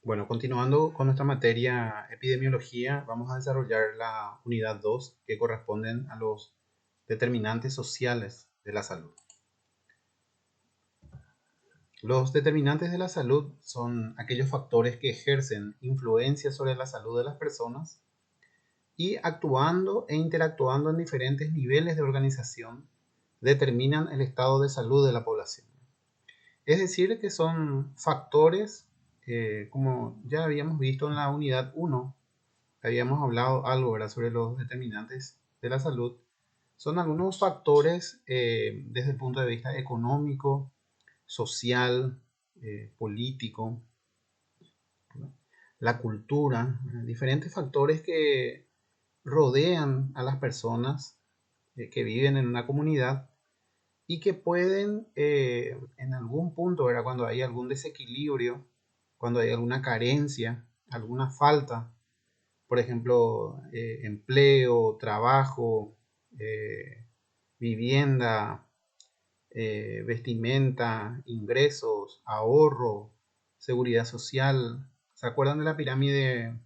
Bueno, continuando con nuestra materia epidemiología, vamos a desarrollar la unidad 2 que corresponden a los determinantes sociales de la salud. Los determinantes de la salud son aquellos factores que ejercen influencia sobre la salud de las personas y actuando e interactuando en diferentes niveles de organización determinan el estado de salud de la población. Es decir, que son factores, como ya habíamos visto en la unidad 1, habíamos hablado algo, ¿verdad?, sobre los determinantes de la salud. Son algunos factores desde el punto de vista económico, social, político, ¿verdad?, la cultura, diferentes factores que rodean a las personas que viven en una comunidad y que pueden en algún punto, ¿verdad?, cuando hay algún desequilibrio, cuando hay alguna carencia, alguna falta, por ejemplo, empleo, trabajo, eh, vivienda, vestimenta, ingresos, ahorro, seguridad social. ¿Se acuerdan de la pirámide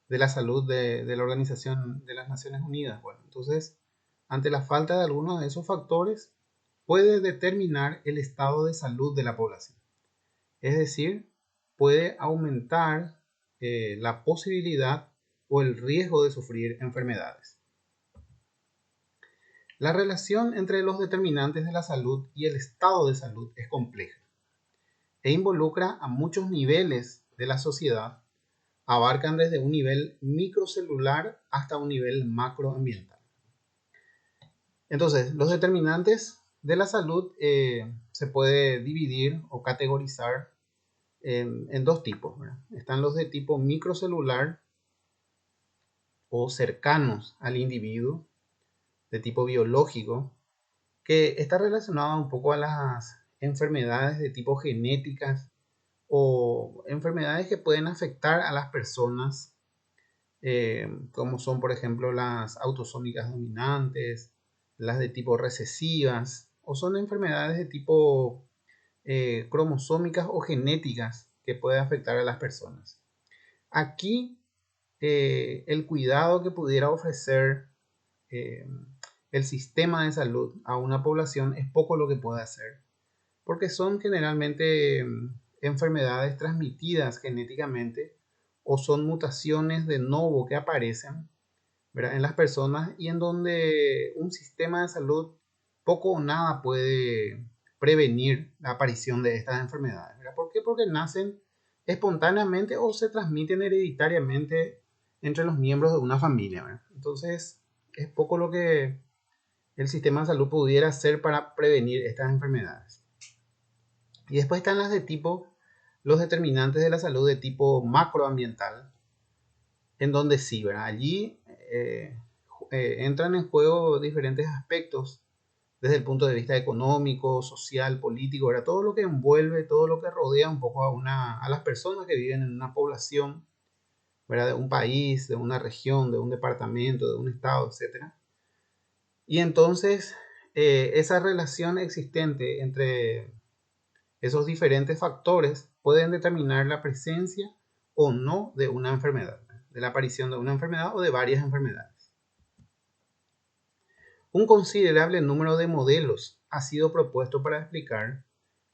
de la salud de la Organización de las Naciones Unidas? Bueno, entonces, ante la falta de algunos de esos factores, puede determinar el estado de salud de la población. Es decir, puede aumentar la posibilidad o el riesgo de sufrir enfermedades. La relación entre los determinantes de la salud y el estado de salud es compleja e involucra a muchos niveles de la sociedad, abarcan desde un nivel microcelular hasta un nivel macroambiental. Entonces, los determinantes de la salud se puede dividir o categorizar en dos tipos, ¿verdad? Están los de tipo microcelular o cercanos al individuo, de tipo biológico, que está relacionado un poco a las enfermedades de tipo genéticas o enfermedades que pueden afectar a las personas, como son, por ejemplo, las autosómicas dominantes, las de tipo recesivas, o son enfermedades de tipo cromosómicas o genéticas que pueden afectar a las personas. Aquí el cuidado que pudiera ofrecer eh, el sistema de salud a una población es poco lo que puede hacer, porque son generalmente enfermedades transmitidas genéticamente o son mutaciones de novo que aparecen, ¿verdad?, en las personas y en donde un sistema de salud poco o nada puede prevenir la aparición de estas enfermedades, ¿verdad? ¿Por qué? Porque nacen espontáneamente o se transmiten hereditariamente entre los miembros de una familia, ¿verdad? Entonces, es poco lo que el sistema de salud pudiera hacer para prevenir estas enfermedades. Y después están los determinantes de la salud de tipo macroambiental, en donde sí, ¿verdad? Allí entran en juego diferentes aspectos desde el punto de vista económico, social, político, ¿verdad? Todo lo que envuelve, todo lo que rodea un poco a las personas que viven en una población, ¿verdad?, de un país, de una región, de un departamento, de un estado, etcétera. Y entonces, esa relación existente entre esos diferentes factores pueden determinar la presencia o no de una enfermedad, de la aparición de una enfermedad o de varias enfermedades. Un considerable número de modelos ha sido propuesto para explicar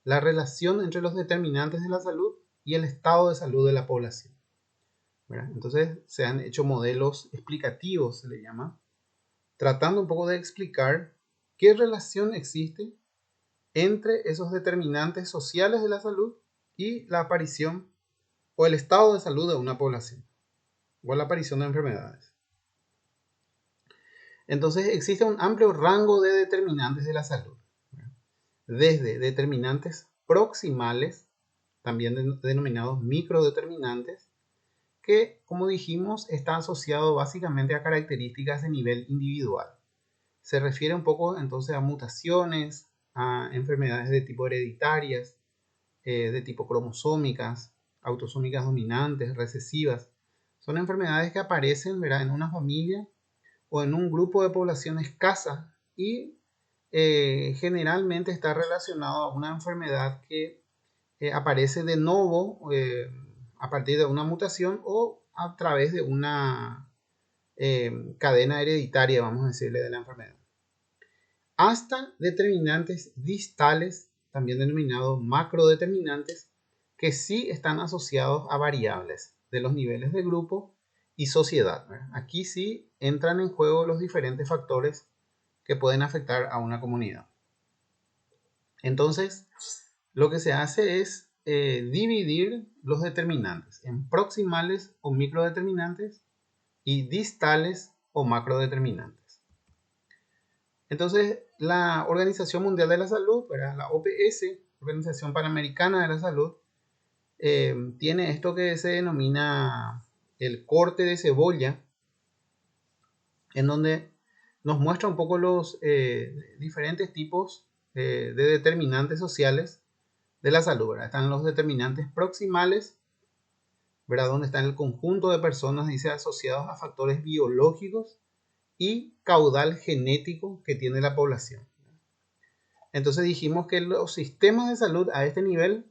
la relación entre los determinantes de la salud y el estado de salud de la población, ¿verdad? Entonces, se han hecho modelos explicativos, se le llama, tratando un poco de explicar qué relación existe entre esos determinantes sociales de la salud y la aparición o el estado de salud de una población o la aparición de enfermedades. Entonces existe un amplio rango de determinantes de la salud, desde determinantes proximales, también denominados microdeterminantes, que, como dijimos, está asociado básicamente a características de nivel individual. Se refiere un poco entonces a mutaciones, a enfermedades de tipo hereditarias, de tipo cromosómicas, autosómicas dominantes, recesivas. Son enfermedades que aparecen, ¿verdad?, en una familia o en un grupo de población escasa y generalmente está relacionado a una enfermedad que aparece de nuevo a partir de una mutación o a través de una cadena hereditaria, vamos a decirle, de la enfermedad. Hasta determinantes distales, también denominados macrodeterminantes, que sí están asociados a variables de los niveles de grupo y sociedad, ¿verdad? Aquí sí entran en juego los diferentes factores que pueden afectar a una comunidad. Entonces, lo que se hace es dividir los determinantes en proximales o microdeterminantes y distales o macrodeterminantes. Entonces, la Organización Mundial de la Salud, ¿verdad? La OPS, Organización Panamericana de la Salud, tiene esto que se denomina el corte de cebolla, en donde nos muestra un poco los diferentes tipos de determinantes sociales de la salud, ¿verdad? Están los determinantes proximales, ¿verdad? Donde está el conjunto de personas, dice, asociados a factores biológicos y caudal genético que tiene la población. Entonces dijimos que los sistemas de salud a este nivel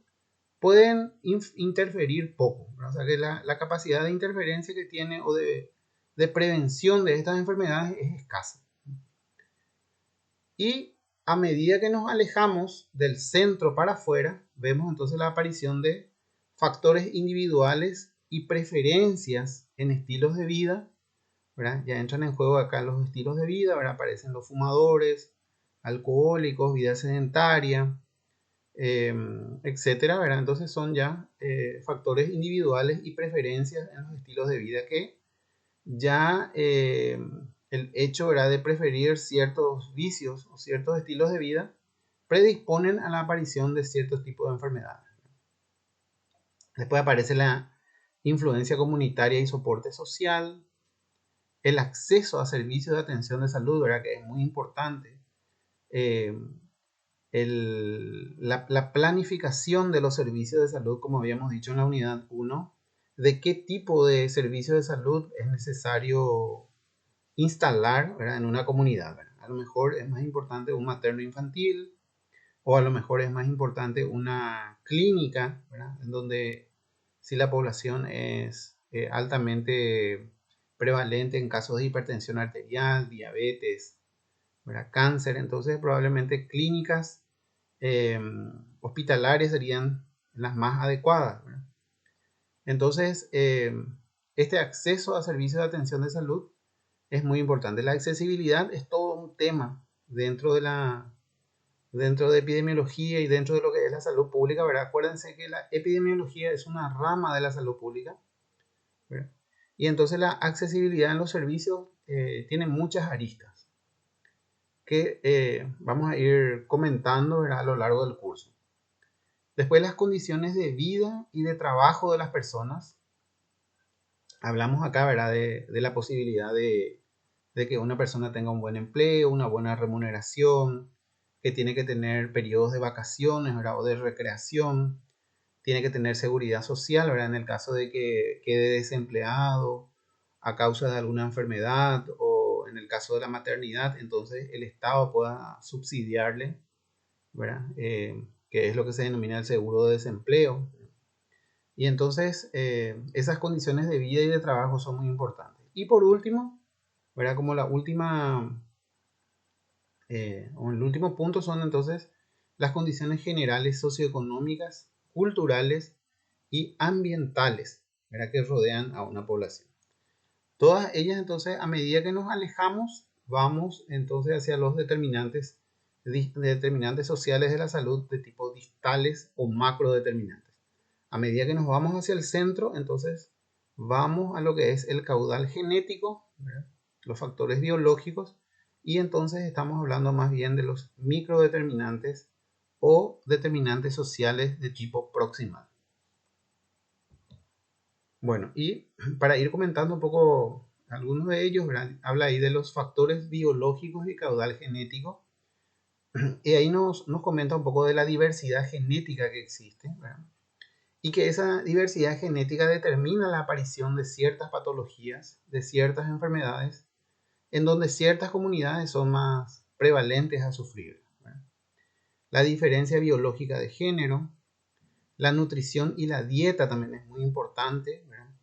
pueden interferir poco, ¿verdad? O sea que la capacidad de interferencia que tiene o de prevención de estas enfermedades es escasa. Y a medida que nos alejamos del centro para afuera, vemos entonces la aparición de factores individuales y preferencias en estilos de vida, ¿verdad? Ya entran en juego acá los estilos de vida, ¿verdad? Aparecen los fumadores, alcohólicos, vida sedentaria, etcétera, ¿verdad? Entonces son ya factores individuales y preferencias en los estilos de vida que ya el hecho, ¿verdad?, de preferir ciertos vicios o ciertos estilos de vida predisponen a la aparición de ciertos tipos de enfermedades. Después aparece la influencia comunitaria y soporte social, el acceso a servicios de atención de salud, ¿verdad?, que es muy importante. La planificación de los servicios de salud, como habíamos dicho en la unidad 1, de qué tipo de servicios de salud es necesario instalar, ¿verdad?, en una comunidad, ¿verdad? A lo mejor es más importante un materno infantil, o a lo mejor es más importante una clínica, ¿verdad?, en donde si la población es altamente prevalente en casos de hipertensión arterial, diabetes, ¿verdad?, cáncer, entonces probablemente clínicas hospitalarias serían las más adecuadas, ¿verdad? Entonces, este acceso a servicios de atención de salud es muy importante. La accesibilidad es todo un tema dentro de epidemiología y dentro de lo que es la salud pública, ¿verdad? Acuérdense que la epidemiología es una rama de la salud pública, ¿verdad? Y entonces la accesibilidad en los servicios tiene muchas aristas que vamos a ir comentando, ¿verdad?, a lo largo del curso. Después, las condiciones de vida y de trabajo de las personas. Hablamos acá, ¿verdad?, de la posibilidad de que una persona tenga un buen empleo, una buena remuneración, que tiene que tener periodos de vacaciones, ¿verdad?, o de recreación, tiene que tener seguridad social, ¿verdad?, en el caso de que quede desempleado a causa de alguna enfermedad o en el caso de la maternidad, entonces el Estado pueda subsidiarle, ¿verdad?, que es lo que se denomina el seguro de desempleo. Y entonces esas condiciones de vida y de trabajo son muy importantes. Y por último, ¿verdad?, como la última, o el último punto son entonces las condiciones generales socioeconómicas, culturales y ambientales, ¿verdad?, que rodean a una población. Todas ellas entonces, a medida que nos alejamos, vamos entonces hacia los determinantes sociales de la salud de tipo distales o macrodeterminantes. A medida que nos vamos hacia el centro, entonces vamos a lo que es el caudal genético, ¿verdad?, los factores biológicos, y entonces estamos hablando más bien de los microdeterminantes o determinantes sociales de tipo proximal. Bueno, y para ir comentando un poco algunos de ellos, ¿verdad?, habla ahí de los factores biológicos y caudal genético, y ahí nos comenta un poco de la diversidad genética que existe, ¿verdad?, y que esa diversidad genética determina la aparición de ciertas patologías, de ciertas enfermedades, en donde ciertas comunidades son más prevalentes a sufrir, ¿verdad? La diferencia biológica de género, La nutrición y la dieta también es muy importante, ¿verdad?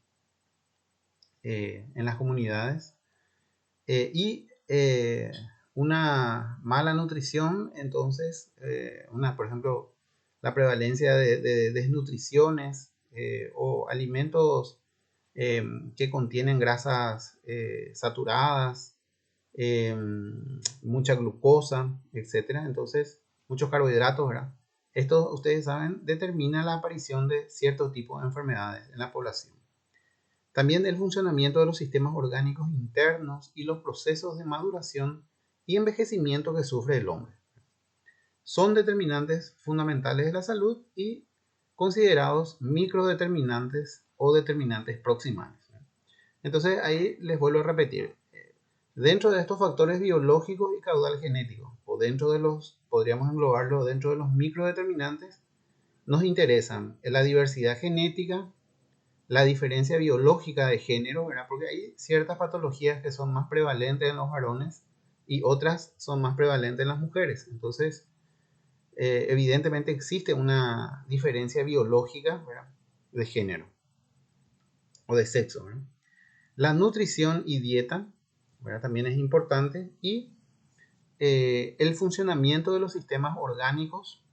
En las comunidades. Una mala nutrición, entonces, por ejemplo, la prevalencia de desnutriciones o alimentos que contienen grasas saturadas, eh, mucha glucosa, etcétera. Entonces, muchos carbohidratos, ¿verdad? Esto, ustedes saben, determina la aparición de ciertos tipos de enfermedades en la población. También el funcionamiento de los sistemas orgánicos internos y los procesos de maduración y envejecimiento que sufre el hombre. Son determinantes fundamentales de la salud y considerados microdeterminantes o determinantes proximales. Entonces ahí les vuelvo a repetir. Dentro de estos factores biológicos y caudal genético, o dentro de los, podríamos englobarlo dentro de los microdeterminantes, nos interesan la diversidad genética, la diferencia biológica de género, ¿verdad? Porque hay ciertas patologías que son más prevalentes en los varones y otras son más prevalentes en las mujeres. Entonces, evidentemente existe una diferencia biológica, ¿verdad?, de género o de sexo, ¿verdad? La nutrición y dieta, ¿verdad?, también es importante, y el funcionamiento de los sistemas orgánicos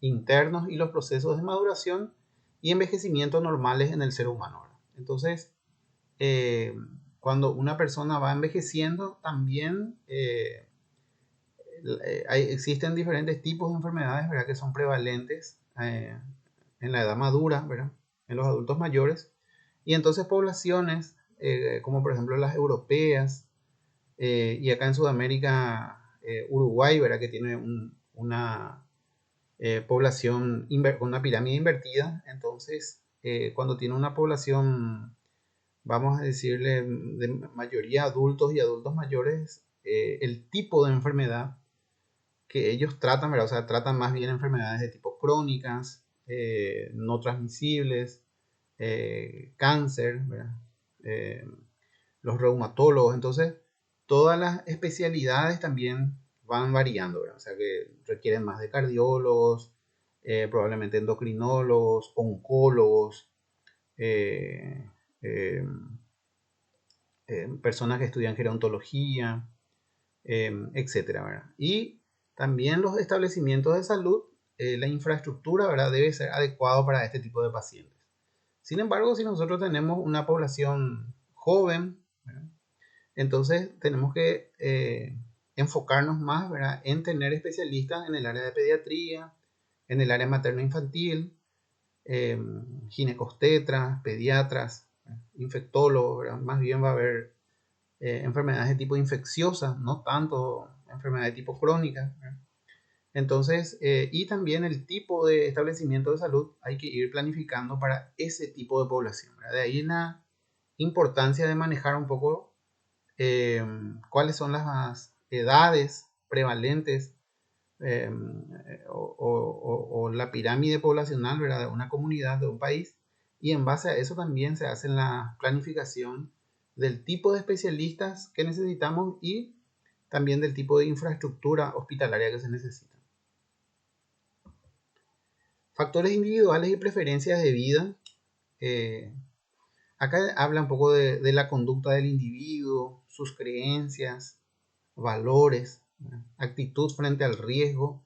internos y los procesos de maduración y envejecimiento normales en el ser humano, ¿verdad? Entonces, cuando una persona va envejeciendo, también existen diferentes tipos de enfermedades, ¿verdad?, que son prevalentes en la edad madura, ¿verdad?, en los adultos mayores. Y entonces poblaciones como por ejemplo las europeas y acá en Sudamérica, Uruguay, ¿verdad?, que tiene una población con una pirámide invertida. Entonces, cuando tiene una población, vamos a decirle, de mayoría adultos y adultos mayores, el tipo de enfermedad que ellos tratan, ¿verdad?, o sea, tratan más bien enfermedades de tipo crónicas, no transmisibles, cáncer, ¿verdad?, los reumatólogos. Entonces, todas las especialidades también van variando, ¿verdad? O sea, que requieren más de cardiólogos, probablemente endocrinólogos, oncólogos, eh, eh, personas que estudian gerontología, etcétera, ¿verdad? Y también los establecimientos de salud, la infraestructura, ¿verdad?, debe ser adecuado para este tipo de pacientes. Sin embargo, si nosotros tenemos una población joven, ¿verdad?, entonces tenemos que enfocarnos más, ¿verdad?, en tener especialistas en el área de pediatría, en el área materno-infantil, ginecobstetras, pediatras, infectólogos, ¿verdad? Más bien va a haber enfermedades de tipo infecciosa, no tanto enfermedades de tipo crónica, ¿verdad? Entonces, y también el tipo de establecimiento de salud hay que ir planificando para ese tipo de población, ¿verdad? De ahí la importancia de manejar un poco cuáles son las edades prevalentes o la pirámide poblacional, ¿verdad?, de una comunidad, de un país, y en base a eso también se hace la planificación del tipo de especialistas que necesitamos y también del tipo de infraestructura hospitalaria que se necesita. Factores individuales y preferencias de vida. Acá habla un poco de la conducta del individuo, sus creencias, valores, ¿verdad?, actitud frente al riesgo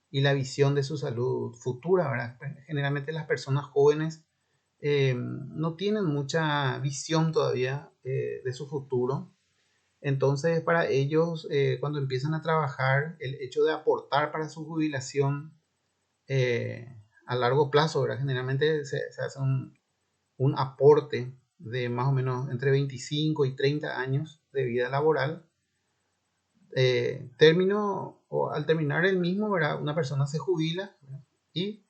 y la visión de su salud futura, ¿verdad? Generalmente las personas jóvenes no tienen mucha visión todavía de su futuro. Entonces, para ellos, cuando empiezan a trabajar, el hecho de aportar para su jubilación a largo plazo, ¿verdad?, generalmente se hace un aporte de más o menos entre 25 y 30 años de vida laboral. Al terminar el mismo, ¿verdad?, una persona se jubila, ¿verdad?, y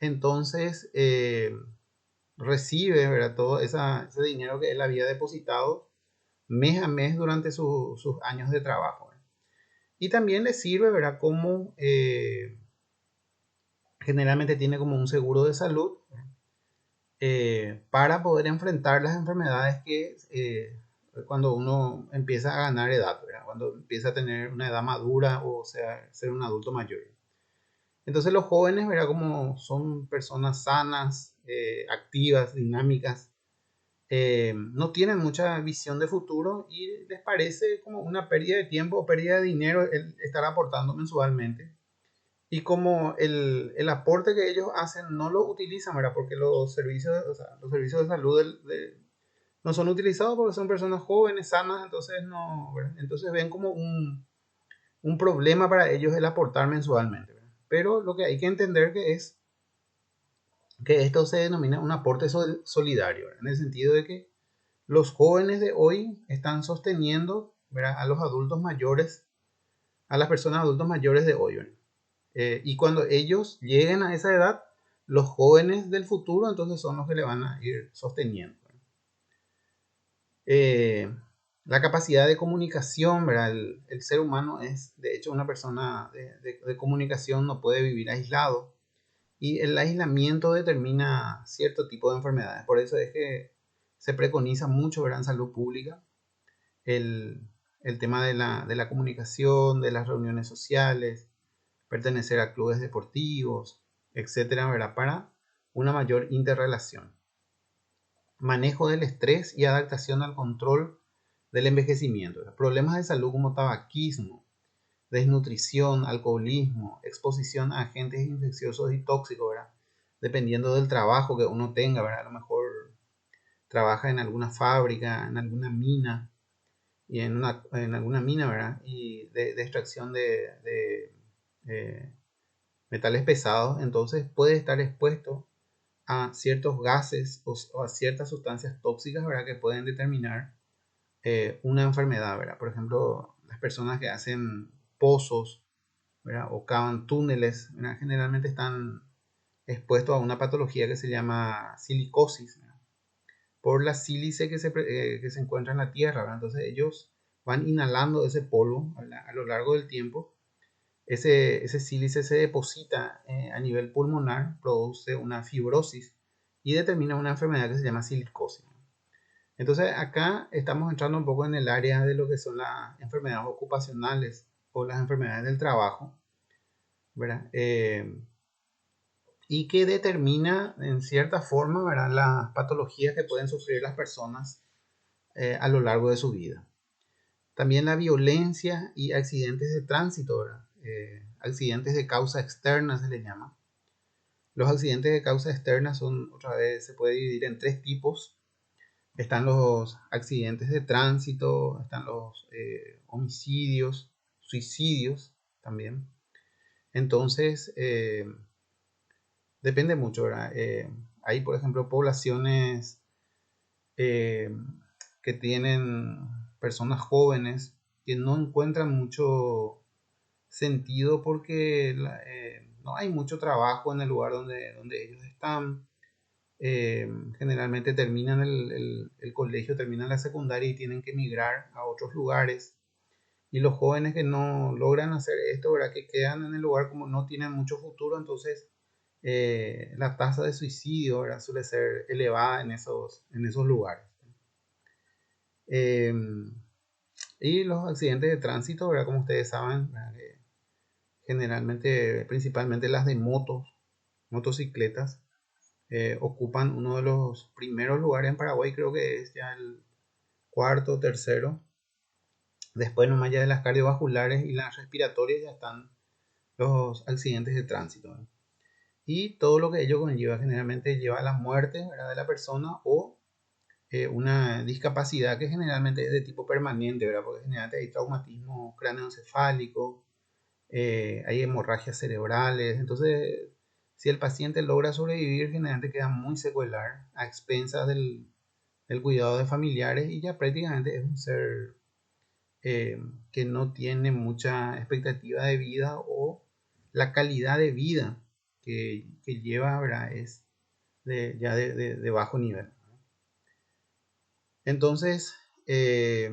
entonces recibe, ¿verdad?, todo ese dinero que él había depositado mes a mes durante sus años de trabajo, ¿verdad? Y también le sirve, ¿verdad?, como generalmente tiene como un seguro de salud para poder enfrentar las enfermedades que cuando uno empieza a ganar edad, ¿verdad?, cuando empieza a tener una edad madura, o sea, ser un adulto mayor. Entonces los jóvenes, ¿verdad? Como son personas sanas, activas, dinámicas, no tienen mucha visión de futuro y les parece como una pérdida de tiempo o pérdida de dinero el estar aportando mensualmente. Y como el aporte que ellos hacen no lo utilizan, ¿verdad? Porque los servicios, o sea, los servicios de salud no son utilizados porque son personas jóvenes, sanas, entonces no, ¿verdad? Entonces ven como un problema para ellos el aportar mensualmente, ¿verdad? Pero lo que hay que entender que es que esto se denomina un aporte solidario, ¿verdad? En el sentido de que los jóvenes de hoy están sosteniendo, ¿verdad? A los adultos mayores, a las personas adultos mayores de hoy, ¿verdad? Y cuando ellos lleguen a esa edad, los jóvenes del futuro entonces son los que le van a ir sosteniendo. Eh, la capacidad de comunicación, ¿verdad? El ser humano es, de hecho, una persona de comunicación, no puede vivir aislado. Y el aislamiento determina cierto tipo de enfermedades. Por eso es que se preconiza mucho, ¿verdad? En salud pública el, el tema de la comunicación, de las reuniones sociales, pertenecer a clubes deportivos, etcétera, ¿verdad? Para una mayor interrelación. Manejo del estrés y adaptación al control del envejecimiento. Problemas de salud como tabaquismo, desnutrición, alcoholismo, exposición a agentes infecciosos y tóxicos, ¿verdad? Dependiendo del trabajo que uno tenga, ¿verdad? A lo mejor trabaja en alguna fábrica, en alguna mina, y en alguna mina, ¿verdad? Y de extracción de metales pesados, entonces puede estar expuesto a ciertos gases o a ciertas sustancias tóxicas, ¿verdad? Que pueden determinar una enfermedad, ¿verdad? Por ejemplo, las personas que hacen pozos, ¿verdad? O cavan túneles, ¿verdad? Generalmente están expuestos a una patología que se llama silicosis, ¿verdad? Por la sílice que se encuentra en la tierra, ¿verdad? Entonces ellos van inhalando ese polvo a lo largo del tiempo. Ese sílice se deposita a nivel pulmonar, produce una fibrosis y determina una enfermedad que se llama silicosis. Entonces acá estamos entrando un poco en el área de lo que son las enfermedades ocupacionales o las enfermedades del trabajo, ¿verdad? Y que determina en cierta forma, ¿verdad? Las patologías que pueden sufrir las personas a lo largo de su vida. También la violencia y accidentes de tránsito, ¿verdad? Accidentes de causa externa se le llama. Los accidentes de causa externa son, otra vez, se puede dividir en tres tipos. Están los accidentes de tránsito, están los homicidios, suicidios también. Entonces, depende mucho, ¿verdad? Hay, por ejemplo, poblaciones eh, que tienen personas jóvenes que no encuentran mucho sentido porque no hay mucho trabajo en el lugar donde ellos están. Generalmente terminan el colegio, terminan la secundaria y tienen que emigrar a otros lugares. Y los jóvenes que no logran hacer esto, ¿verdad? Que quedan en el lugar como no tienen mucho futuro, entonces la tasa de suicidio, ¿verdad? Suele ser elevada en esos lugares. Eh, y los accidentes de tránsito, ¿verdad? Como ustedes saben, ¿verdad? Generalmente, principalmente las de motocicletas, ocupan uno de los primeros lugares en Paraguay, creo que es ya el cuarto o tercero. Después nomás ya de las cardiovasculares y las respiratorias ya están los accidentes de tránsito, ¿verdad? Y todo lo que ello conlleva generalmente lleva a la muerte, ¿verdad? De la persona o una discapacidad que generalmente es de tipo permanente, ¿verdad? Porque generalmente hay traumatismo cráneoencefálico, hay hemorragias cerebrales. Entonces, si el paciente logra sobrevivir, generalmente queda muy secuelar a expensas del cuidado de familiares y ya prácticamente es un ser que no tiene mucha expectativa de vida o la calidad de vida que lleva, ¿verdad? Es ya de bajo nivel. Entonces, eh,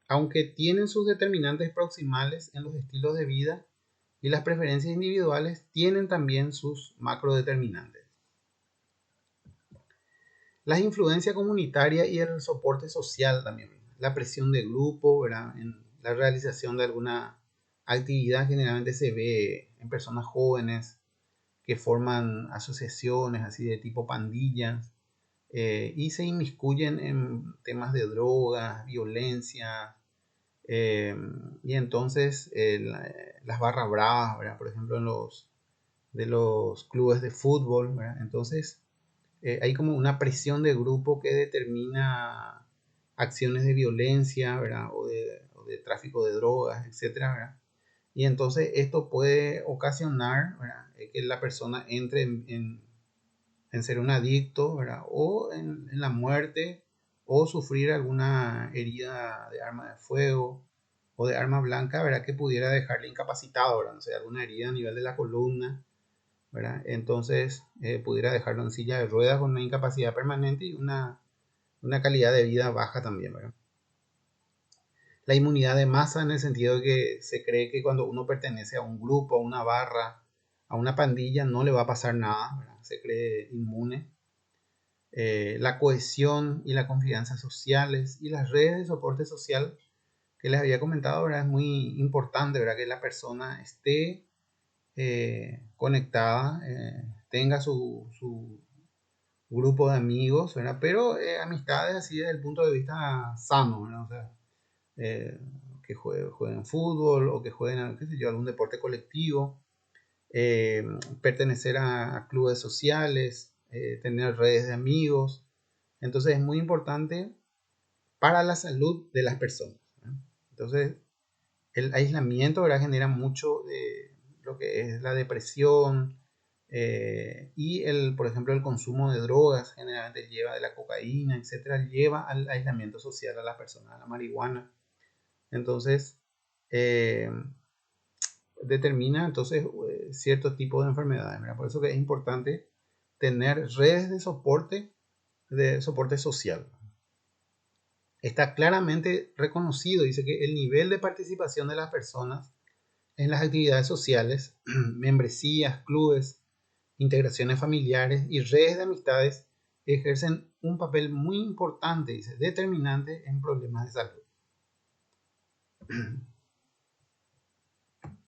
aunque tienen sus determinantes proximales en los estilos de vida y las preferencias individuales, tienen también sus macrodeterminantes. La influencia comunitaria y el soporte social también. La presión de grupo, ¿verdad? En la realización de alguna actividad generalmente se ve en personas jóvenes que forman asociaciones así de tipo pandillas y se inmiscuyen en temas de drogas, violencia, y entonces las barras bravas, ¿verdad? Por ejemplo, de los clubes de fútbol, ¿verdad? Entonces hay como una presión de grupo que determina acciones de violencia, ¿verdad? O de tráfico de drogas, etcétera, ¿verdad? Y entonces esto puede ocasionar, ¿verdad? Que la persona entre en ser un adicto, ¿verdad? O en la muerte o sufrir alguna herida de arma de fuego o de arma blanca, ¿verdad? Que pudiera dejarle incapacitado, ¿verdad? O sea, alguna herida a nivel de la columna, ¿verdad? Entonces pudiera dejarlo en silla de ruedas con una incapacidad permanente y una calidad de vida baja también, ¿verdad? La inmunidad de masa en el sentido de que se cree que cuando uno pertenece a un grupo, a una barra, a una pandilla, no le va a pasar nada, ¿verdad? Se cree inmune. La cohesión y la confianza sociales y las redes de soporte social que les había comentado, ¿verdad? Es muy importante, ¿verdad? Que la persona esté conectada, tenga su grupo de amigos, ¿verdad? Pero amistades así desde el punto de vista sano, ¿verdad? O sea, eh, que jueguen fútbol o que jueguen, qué sé yo, algún deporte colectivo, eh, pertenecer a clubes sociales, tener redes de amigos. Entonces es muy importante para la salud de las personas, ¿verdad? Entonces el aislamiento, ¿verdad? Genera mucho de lo que es la depresión y por ejemplo, el consumo de drogas generalmente lleva de la cocaína, etcétera, lleva al aislamiento social a la persona, a la marihuana. Entonces, eh, determina entonces cierto tipo de enfermedades, ¿verdad? Por eso que es importante tener redes de soporte social. Está claramente reconocido, dice que el nivel de participación de las personas en las actividades sociales, membresías, clubes, integraciones familiares y redes de amistades ejercen un papel muy importante, dice, determinante en problemas de salud.